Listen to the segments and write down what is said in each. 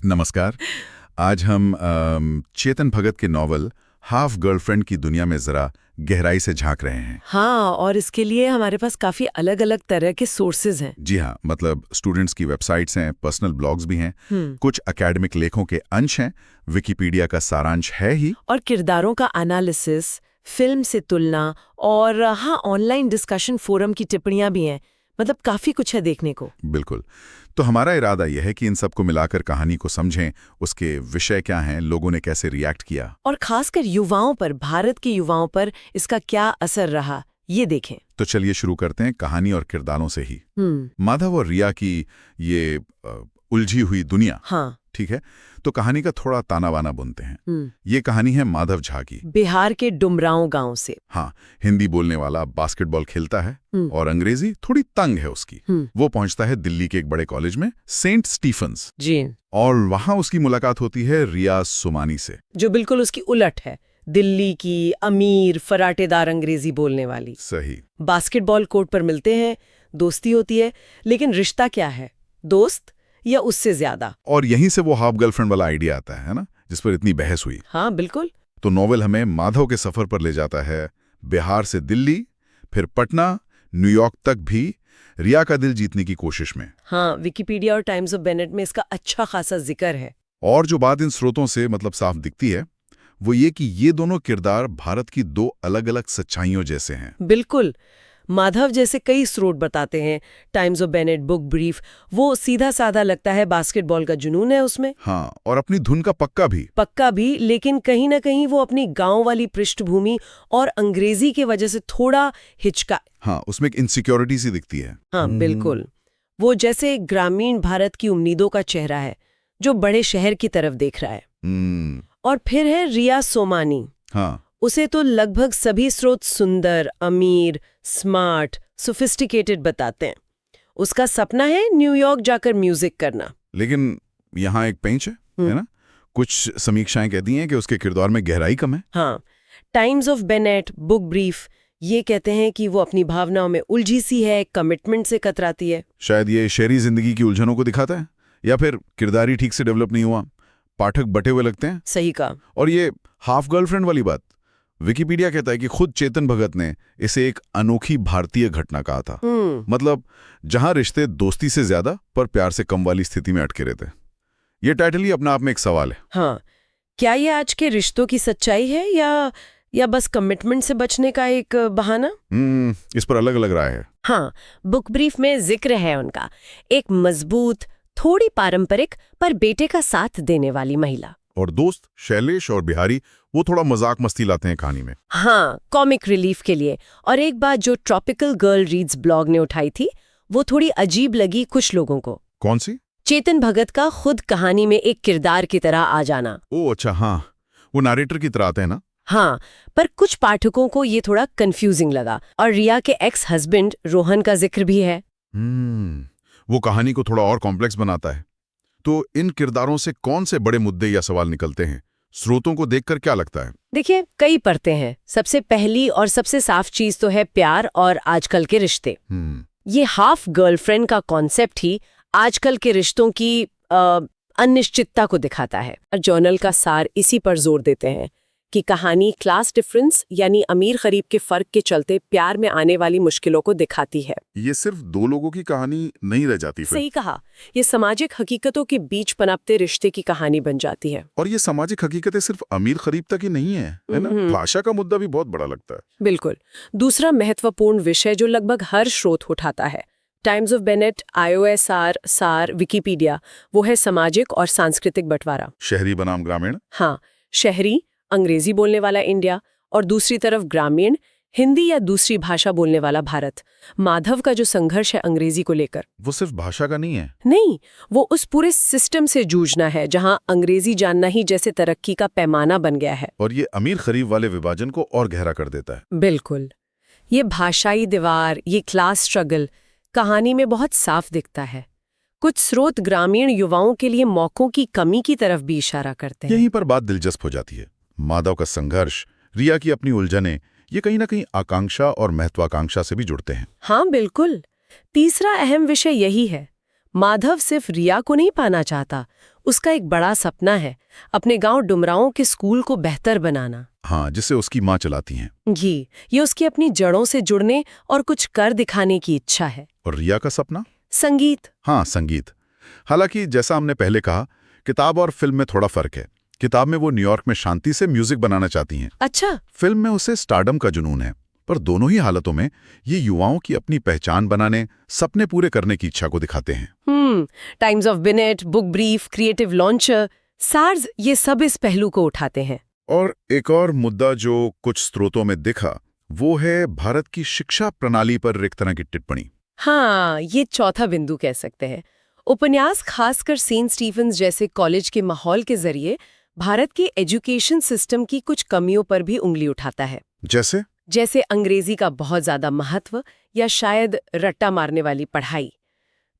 नमस्कार। आज हम चेतन भगत के नॉवल हाफ गर्लफ्रेंड की दुनिया में जरा गहराई से झांक रहे हैं। हाँ, और इसके लिए हमारे पास काफी अलग अलग तरह के सोर्सेज हैं। जी हाँ, मतलब स्टूडेंट्स की वेबसाइट्स हैं, पर्सनल ब्लॉग्स भी हैं, कुछ एकेडमिक लेखों के अंश हैं, विकिपीडिया का सारांश है ही, और किरदारों का एनालिसिस, फिल्म से तुलना और हाँ, ऑनलाइन डिस्कशन फोरम की टिप्पणियां भी हैं। मतलब काफी कुछ है देखने को। बिल्कुल। तो हमारा इरादा यह है कि इन सबको मिलाकर कहानी को समझें, उसके विषय क्या हैं, लोगों ने कैसे रिएक्ट किया, और खासकर युवाओं पर, भारत के युवाओं पर इसका क्या असर रहा, ये देखें। तो चलिए शुरू करते हैं कहानी और किरदारों से ही। माधव और रिया की ये उलझी हुई दुनिया। हाँ, ठीक है, तो कहानी का थोड़ा ताना बाना बुनते हैं। ये कहानी है माधव झा की, बिहार के डुमरांव गांव से। हाँ, हिंदी बोलने वाला, बास्केटबॉल खेलता है और अंग्रेजी थोड़ी तंग है उसकी। वो पहुंचता है दिल्ली के एक बड़े कॉलेज में, सेंट स्टीफन्स जी, और वहां उसकी मुलाकात होती है रिया सोमानी से, जो बिल्कुल उसकी उलट है। दिल्ली की अमीर फराटेदार अंग्रेजी बोलने वाली। सही। बास्केटबॉल कोर्ट पर मिलते हैं, दोस्ती होती है, लेकिन रिश्ता क्या है, दोस्त या उससे ज्यादा? और यहीं से वो हाफ गर्लफ्रेंड वाला आइडिया आता है ना, जिस पर इतनी बहस हुई। हाँ बिल्कुल। तो नॉवेल हमें माधव के सफर पर ले जाता है, बिहार से दिल्ली, फिर पटना, न्यूयॉर्क तक भी रिया का दिल जीतने की कोशिश में। हाँ, विकिपीडिया और टाइम्स ऑफ बेनेट में इसका अच्छा खासा जिक्र है। और जो बात इन स्रोतों से मतलब साफ दिखती है वो ये कि ये दोनों किरदार भारत की दो अलग अलग सच्चाइयों जैसे हैं। बिल्कुल। माधव जैसे कई स्रोत बताते हैं, times of Bennett, book brief, वो सीधा साधा लगता है, बास्केटबॉल का जुनून है उसमें। हाँ, और अपनी धुन का पक्का भी। लेकिन कहीं ना कहीं वो अपनी गांव वाली पृष्ठभूमि और अंग्रेजी की वजह से थोड़ा हिचका। हाँ, उसमें एक इनसिक्योरिटी सी दिखती है। हाँ बिल्कुल। वो जैसे ग्रामीण भारत की उम्मीदों का चेहरा है जो बड़े शहर की तरफ देख रहा है। और फिर है रिया सोमानी। हाँ, उसे तो लगभग सभी स्रोत सुंदर, अमीर, स्मार्ट, सोफिस्टिकेटेड बताते हैं। उसका सपना है न्यूयॉर्क जाकर म्यूजिक करना। लेकिन यहाँ एक पेंच है ना? कुछ समीक्षाएं कहती हैं कि उसके किरदार में गहराई कम है। हाँ, times of Bennett, book brief ये कहते हैं कि वो अपनी भावनाओं में उलझी सी है, कमिटमेंट से कतराती है। शायद ये शहरी जिंदगी की उलझनों को दिखाता है, या फिर किरदार ही ठीक से डेवलप नहीं हुआ, पाठक बटे हुए लगते हैं। सही कहा। और ये हाफ गर्लफ्रेंड वाली बात, विकिपीडिया कहता है कि खुद चेतन भगत ने इसे एक अनोखी भारतीय घटना कहा था। मतलब जहां रिश्ते दोस्ती से ज्यादा पर प्यार से कम वाली स्थिति में अटके रहते। ये टाइटल ही अपने आप में एक सवाल है। हाँ, क्या ये आज के रिश्तों की सच्चाई है या बस कमिटमेंट से बचने का एक बहाना? इस पर अलग अलग राय है। हाँ, बुक ब्रीफ में जिक्र है उनका, एक मजबूत, थोड़ी पारंपरिक पर बेटे का साथ देने वाली महिला। और दोस्त शैलेश और बिहारी वो थोड़ा मजाक मस्ती लाते हैं कहानी में। हाँ, कॉमिक रिलीफ के लिए। और एक बात जो ट्रॉपिकल गर्ल रीड्स ब्लॉग ने उठाई थी, वो थोड़ी अजीब लगी कुछ लोगों को। कौन सी? चेतन भगत का खुद कहानी में एक किरदार की तरह आ जाना। ओ अच्छा, हाँ, वो नरेटर की तरह आते हैं ना। हाँ, पर कुछ पाठकों को ये थोड़ा कंफ्यूजिंग लगा। और रिया के एक्स हस्बैंड रोहन का जिक्र भी है। वो कहानी को थोड़ा और कॉम्प्लेक्स बनाता है। तो इन किरदारों से कौन से बड़े मुद्दे या सवाल निकलते हैं? स्रोतों को देखकर क्या लगता है? देखिए, कई परतें हैं। सबसे पहली और सबसे साफ चीज तो है प्यार और आजकल के रिश्ते। ये हाफ गर्लफ्रेंड का कॉन्सेप्ट ही आजकल के रिश्तों की अनिश्चितता को दिखाता है। और जर्नल का सार इसी पर जोर देते हैं कि कहानी क्लास डिफरेंस यानी अमीर गरीब के फर्क के चलते प्यार में आने वाली मुश्किलों को दिखाती है। ये सिर्फ दो लोगों की कहानी नहीं रह जाती फिर। सही कहा, ये सामाजिक हकीकतों के बीच पनपते रिश्ते की कहानी बन जाती है। और ये सामाजिक हकीकतें सिर्फ अमीर गरीब तक ही नहीं है ना? भाषा का मुद्दा भी बहुत बड़ा लगता है। बिल्कुल। दूसरा महत्वपूर्ण विषय जो लगभग हर स्रोत उठाता है, टाइम्स ऑफ बेनेट, IOSR, सार, विकिपीडिया, वो है सामाजिक और सांस्कृतिक बंटवारा। शहरी बनाम ग्रामीण। हाँ, शहरी अंग्रेजी बोलने वाला इंडिया और दूसरी तरफ ग्रामीण हिंदी या दूसरी भाषा बोलने वाला भारत। माधव का जो संघर्ष है अंग्रेजी को लेकर, वो सिर्फ भाषा का नहीं है। नहीं, वो उस पूरे सिस्टम से जूझना है जहां अंग्रेजी जानना ही जैसे तरक्की का पैमाना बन गया है। और ये अमीर गरीब वाले विभाजन को और गहरा कर देता है। बिल्कुल। ये भाषाई दीवार, ये क्लास स्ट्रगल कहानी में बहुत साफ दिखता है। कुछ स्रोत ग्रामीण युवाओं के लिए मौकों की कमी की तरफ भी इशारा करते हैं। यहीं पर बात दिलचस्प हो जाती है। माधव का संघर्ष, रिया की अपनी उलझनें, ये कहीं ना कहीं आकांक्षा और महत्वाकांक्षा से भी जुड़ते हैं। हाँ बिल्कुल। तीसरा अहम विषय यही है, माधव सिर्फ रिया को नहीं पाना चाहता, उसका एक बड़ा सपना है अपने गांव डुमरांव के स्कूल को बेहतर बनाना। हाँ, जिससे उसकी माँ चलाती हैं। जी, ये उसकी अपनी जड़ों से जुड़ने और कुछ कर दिखाने की इच्छा है। और रिया का सपना? संगीत। हाँ, संगीत। हालांकि जैसा हमने पहले कहा, किताब और फिल्म में थोड़ा फर्क है। किताब में वो न्यूयॉर्क में शांति से म्यूजिक बनाना चाहती हैं। अच्छा। फिल्म में उसे स्टारडम का जुनून है। पर दोनों ही हालतों में ये युवाओं की अपनी पहचान बनाने, सपने पूरे करने की इच्छा को दिखाते हैं। Times of Binet, book brief, creative launcher, SARS, ये सब इस पहलू को उठाते हैं। और एक और मुद्दा जो कुछ स्रोतों में दिखा, वो है भारत की शिक्षा प्रणाली पर एक तरह की टिप्पणी। हाँ, ये चौथा बिंदु कह सकते हैं। उपन्यास खासकर सेंट स्टीफेंस जैसे कॉलेज के माहौल के जरिए भारत के एजुकेशन सिस्टम की कुछ कमियों पर भी उंगली उठाता है। जैसे अंग्रेजी का बहुत ज्यादा महत्व या शायद रट्टा मारने वाली पढ़ाई।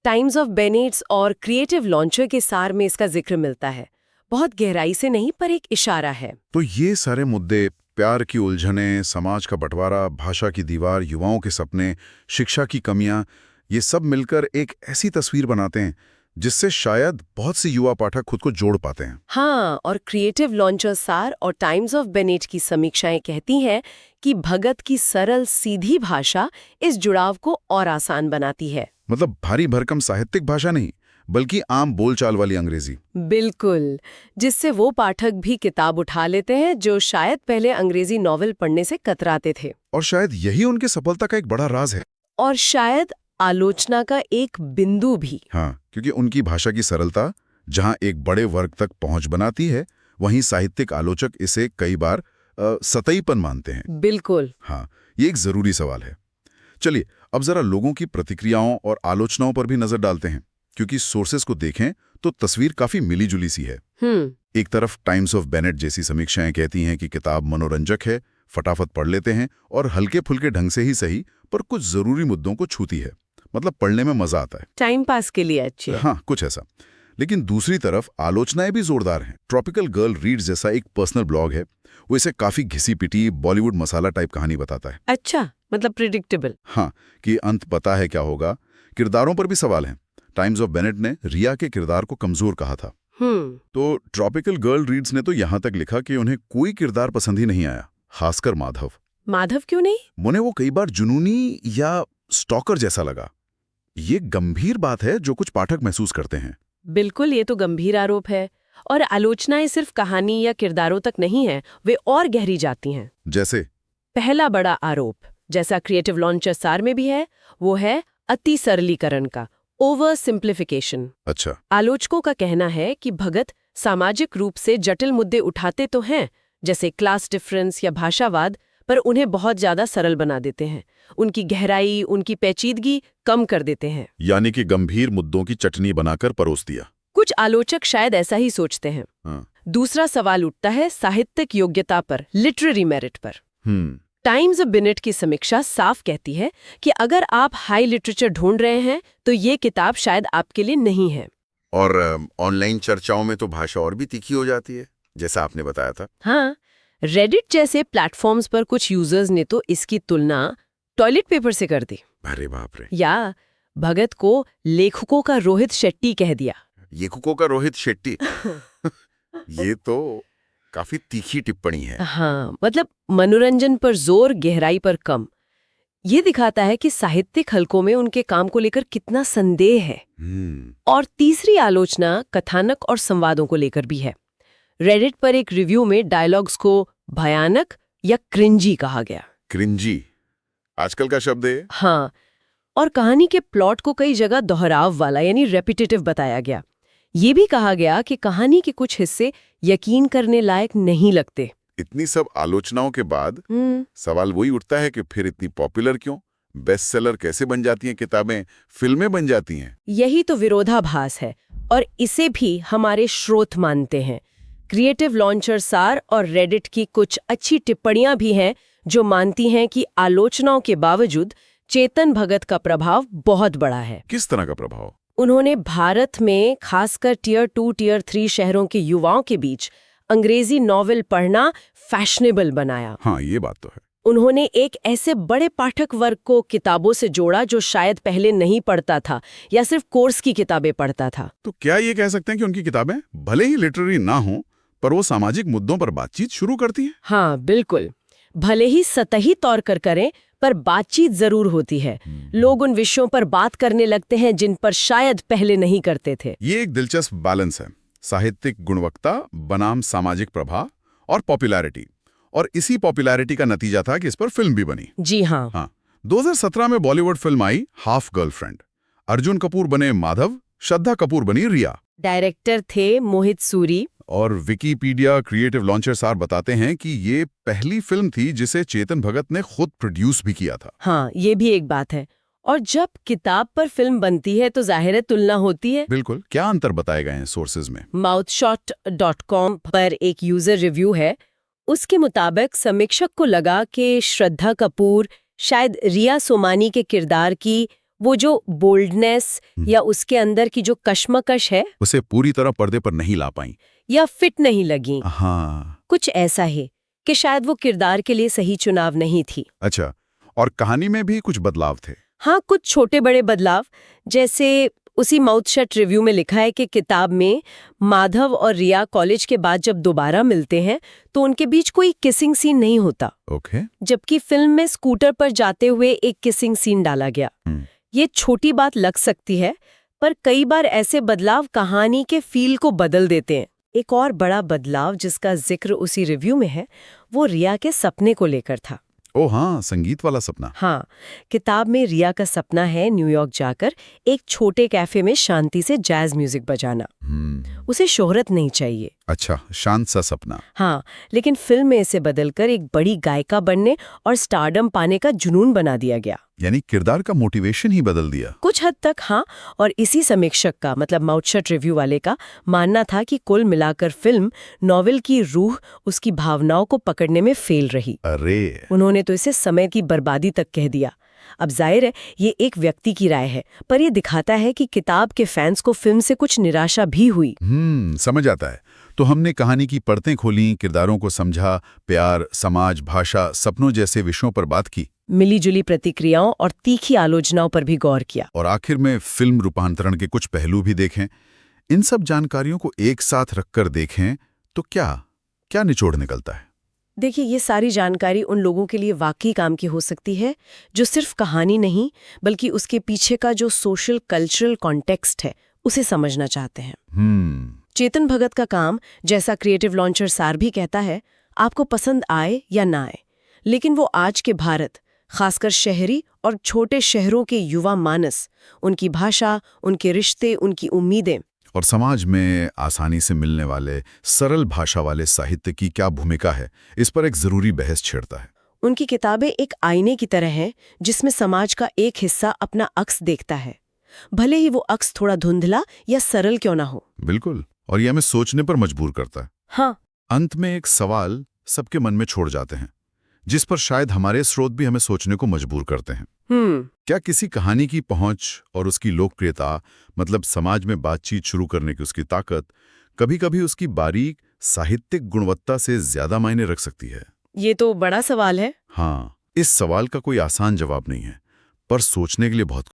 टाइम्स ऑफ बेनेट्स और क्रिएटिव लॉन्चर के सार में इसका जिक्र मिलता है। बहुत गहराई से नहीं, पर एक इशारा है। तो ये सारे मुद्दे, प्यार की उलझनें, समाज का बंटवारा, भाषा की दीवार, युवाओं के सपने, शिक्षा की कमियां, ये सब मिलकर एक ऐसी तस्वीर बनाते हैं जिससे शायद बहुत से युवा पाठक खुद को जोड़ पाते हैं। हाँ, और क्रिएटिव लॉन्चर सार और टाइम्स ऑफ बेनेट की समीक्षाएं कहती हैं कि भगत की सरल सीधी भाषा इस जुड़ाव को और आसान बनाती है। मतलब भारी भरकम साहित्यिक भाषा नहीं, बल्कि आम बोलचाल वाली अंग्रेजी। बिल्कुल, जिससे वो पाठक भी किताब उठा लेते हैं जो शायद पहले अंग्रेजी नॉवेल पढ़ने से कतराते थे। और शायद यही उनकी सफलता का एक बड़ा राज है। और शायद आलोचना का एक बिंदु भी। हाँ, क्योंकि उनकी भाषा की सरलता जहां एक बड़े वर्ग तक पहुंच बनाती है, वहीं साहित्यिक आलोचक इसे कई बार सतहीपन मानते हैं। बिल्कुल। हाँ, ये एक जरूरी सवाल है। चलिए अब जरा लोगों की प्रतिक्रियाओं और आलोचनाओं पर भी नजर डालते हैं, क्योंकि सोर्सेस को देखें तो तस्वीर काफी मिली-जुली सी है। एक तरफ टाइम्स ऑफ बेनेट जैसी समीक्षाएं कहती हैं कि किताब मनोरंजक है, फटाफट पढ़ लेते हैं और हल्के-फुल्के ढंग से ही सही, पर कुछ जरूरी मुद्दों को छूती है। मतलब पढ़ने में मजा आता है, टाइम पास के लिए अच्छी है। हाँ, कुछ ऐसा। लेकिन दूसरी तरफ आलोचनाएं भी जोरदार हैं। ट्रॉपिकल गर्ल रीड्स जैसा एक पर्सनल ब्लॉग है, वो इसे काफी घिसी-पिटी बॉलीवुड मसाला टाइप कहानी बताता है। अच्छा, मतलब प्रिडिक्टेबल। हाँ, कि अंत पता है क्या होगा। किरदारों पर भी सवाल हैं। टाइम्स ऑफ बेनेट ने रिया के किरदार को कमजोर कहा था। तो ट्रॉपिकल गर्ल रीड्स ने तो यहां तक लिखा कि उन्हें कोई किरदार पसंद ही नहीं आया, खासकर माधव। माधव क्यों नहीं? मुझे वो कई बार जुनूनी या स्टॉकर जैसा लगा। ये गंभीर बात है जो कुछ पाठक महसूस करते हैं। बिल्कुल, ये तो गंभीर आरोप है। और आलोचनाएं सिर्फ कहानी या किरदारों तक नहीं है, वे और गहरी जाती हैं। जैसे पहला बड़ा आरोप, जैसा क्रिएटिव लॉन्चर सार में भी है, वो है अति सरलीकरण का, ओवर सिंप्लीफिकेशन। अच्छा। आलोचकों का कहना है कि भगत सामाजिक रूप से जटिल मुद्दे उठाते तो हैं, जैसे क्लास डिफरेंस या भाषावाद, पर उन्हें बहुत ज्यादा सरल बना देते हैं। उनकी गहराई, उनकी पेचीदगी कम कर देते हैं। यानी कि गंभीर मुद्दों की चटनी बनाकर परोस दिया। कुछ आलोचक शायद ऐसा ही सोचते हैं। दूसरा सवाल उठता है साहित्यिक योग्यता पर, लिटरेरी मेरिट पर। टाइम्स ऑफ बेनेट की समीक्षा साफ कहती है कि अगर आप हाई लिटरेचर ढूंढ रहे हैं तो ये किताब शायद आपके लिए नहीं है। और ऑनलाइन चर्चाओं में तो भाषा और भी तीखी हो जाती है, जैसा आपने बताया था। हाँ, रेडिट जैसे प्लेटफॉर्म्स पर कुछ यूजर्स ने तो इसकी तुलना टॉयलेट पेपर से कर दी। अरे बाप रे। या भगत को लेखकों का रोहित शेट्टी कह दिया। लेखकों का रोहित शेट्टी ये तो काफी तीखी टिप्पणी है। हाँ, मतलब मनोरंजन पर जोर, गहराई पर कम। ये दिखाता है कि साहित्यिक हलकों में उनके काम को लेकर कितना संदेह है। और तीसरी आलोचना कथानक और संवादों को लेकर भी है। रेडिट पर एक रिव्यू में डायलॉग्स को भयानक या क्रिंजी कहा गया। क्रिंजी आजकल का शब्द है। हाँ, और कहानी के प्लॉट को कई जगह दोहराव वाला यानी रेपिटेटिव बताया गया। ये भी कहा गया कि कहानी के कुछ हिस्से यकीन करने लायक नहीं लगते। इतनी सब आलोचनाओं के बाद सवाल वही उठता है कि फिर इतनी पॉपुलर क्यों? बेस्ट सेलर कैसे बन जाती हैं किताबें, फिल्में बन जाती हैं? यही तो विरोधाभास है, और इसे भी हमारे स्रोत मानते हैं। क्रिएटिव लॉन्चर सार और रेडिट की कुछ अच्छी टिप्पणियां भी हैं जो मानती हैं कि आलोचनाओं के बावजूद चेतन भगत का प्रभाव बहुत बड़ा है। किस तरह का प्रभाव? उन्होंने भारत में खासकर टियर 2, टियर 3 शहरों के युवाओं के बीच अंग्रेजी नॉवेल पढ़ना फैशनेबल बनाया। हाँ, ये बात तो है। उन्होंने एक ऐसे बड़े पाठक वर्ग को किताबों से जोड़ा जो शायद पहले नहीं पढ़ता था या सिर्फ कोर्स की किताबें पढ़ता था। तो क्या ये कह सकते हैं कि उनकी किताबें भले ही लिटरेरी ना हों पर वो सामाजिक मुद्दों पर बातचीत शुरू करती हैं? हाँ बिल्कुल, भले ही सतही तौर कर करें पर बातचीत जरूर होती है। लोग उन विषयों पर बात करने लगते हैं जिन पर शायद पहले नहीं करते थे। ये एक दिलचस्प बैलेंस है, साहित्यिक गुणवत्ता बनाम सामाजिक प्रभाव और पॉपुलैरिटी। और इसी पॉपुलैरिटी का नतीजा था कि इस पर फिल्म भी बनी। जी हाँ। 2017 में बॉलीवुड फिल्म आई हाफ गर्लफ्रेंड। अर्जुन कपूर बने माधव, श्रद्धा कपूर बनी रिया। डायरेक्टर थे मोहित सूरी। और विकिपीडिया क्रिएटिव लॉन्चर सार बताते हैं कि ये पहली फिल्म थी जिसे चेतन भगत ने खुद प्रोड्यूस भी किया था। हाँ, ये भी एक बात है। और जब किताब पर फिल्म बनती है तो जाहिर है तुलना होती है। बिल्कुल। क्या अंतर बताए गए हैं सोर्सेज में? mouthshot.com पर एक यूजर रिव्यू है। उसके मुताबिक समीक्षक को लगा कि श्रद्धा कपूर शायद रिया सोमानी के किरदार की वो जो बोल्डनेस या उसके अंदर की जो कश्मकश है उसे पूरी तरह पर्दे पर नहीं ला पाई या फिट नहीं लगी। हाँ। कुछ ऐसा है कि शायद वो किरदार के लिए सही चुनाव नहीं थी। अच्छा, और कहानी में भी कुछ बदलाव थे? हाँ, कुछ छोटे बड़े बदलाव। जैसे उसी माउथशट रिव्यू में लिखा है कि किताब में माधव और रिया कॉलेज के बाद जब दोबारा मिलते हैं तो उनके बीच कोई किसिंग सीन नहीं होता। ओके। जबकि फिल्म में स्कूटर पर जाते हुए एक किसिंग सीन डाला गया। ये छोटी बात लग सकती है पर कई बार ऐसे बदलाव कहानी के फील को बदल देते हैं। एक और बड़ा बदलाव जिसका जिक्र उसी रिव्यू में है वो रिया के सपने को लेकर था। ओ हाँ, संगीत वाला सपना। हाँ, किताब में रिया का सपना है न्यूयॉर्क जाकर एक छोटे कैफे में शांति से जैज म्यूजिक बजाना। उसे शोहरत नहीं चाहिए। अच्छा, शांत सा सपना। हाँ, लेकिन फिल्म में इसे बदलकर एक बड़ी गायिका बनने और स्टारडम पाने का जुनून बना दिया गया। यानी किरदार का मोटिवेशन ही बदल दिया। कुछ हद तक हाँ। और इसी समीक्षक का मतलब माउथशट रिव्यू वाले का मानना था कि कुल मिलाकर फिल्म नॉवेल की रूह, उसकी भावनाओं को पकड़ने में फेल रही। अरे, उन्होंने तो इसे समय की बर्बादी तक कह दिया। अब जाहिर है ये एक व्यक्ति की राय है पर ये दिखाता है कि किताब के फैंस को फिल्म से कुछ निराशा भी हुई। समझ आता है। तो हमने कहानी की परतें खोली, किरदारों को समझा, प्यार, समाज, भाषा, सपनों जैसे विषयों पर बात की, मिलीजुली प्रतिक्रियाओं और तीखी आलोचनाओं पर भी गौर किया, और आखिर में फिल्म रूपांतरण के कुछ पहलू भी देखें। इन सब जानकारियों को एक साथ रखकर देखें तो क्या निचोड़ निकलता है? देखिए, ये सारी जानकारी उन लोगों के लिए वाकई काम की हो सकती है जो सिर्फ कहानी नहीं बल्कि उसके पीछे का जो सोशल कल्चरल कॉन्टेक्स्ट है उसे समझना चाहते हैं। चेतन भगत का काम, जैसा क्रिएटिव लॉन्चर सार भी कहता है, आपको पसंद आए या ना आए, लेकिन वो आज के भारत, खासकर शहरी और छोटे शहरों के युवा मानस, उनकी भाषा, उनके रिश्ते, उनकी उम्मीदें और समाज में आसानी से मिलने वाले सरल भाषा वाले साहित्य की क्या भूमिका है, इस पर एक जरूरी बहस छेड़ता है। उनकी किताबें एक आईने की तरह हैं जिसमें समाज का एक हिस्सा अपना अक्स देखता है, भले ही वो अक्स थोड़ा धुंधला या सरल क्यों ना हो। बिल्कुल, और ये हमें सोचने पर मजबूर करता है। हाँ, अंत में एक सवाल सबके मन में छोड़ जाते हैं, जिस पर शायद हमारे स्रोत भी हमें सोचने को मजबूर करते हैं। क्या किसी कहानी की पहुंच और उसकी लोकप्रियता, मतलब समाज में बातचीत शुरू करने की उसकी ताकत, कभी-कभी उसकी बारीक साहित्यिक गुणवत्ता से ज्यादा मायने रख सकती है? ये तो बड़ा सवाल है। हाँ, इस सवाल का कोई आसान जवाब नहीं है, पर सोचने के लिए बहुत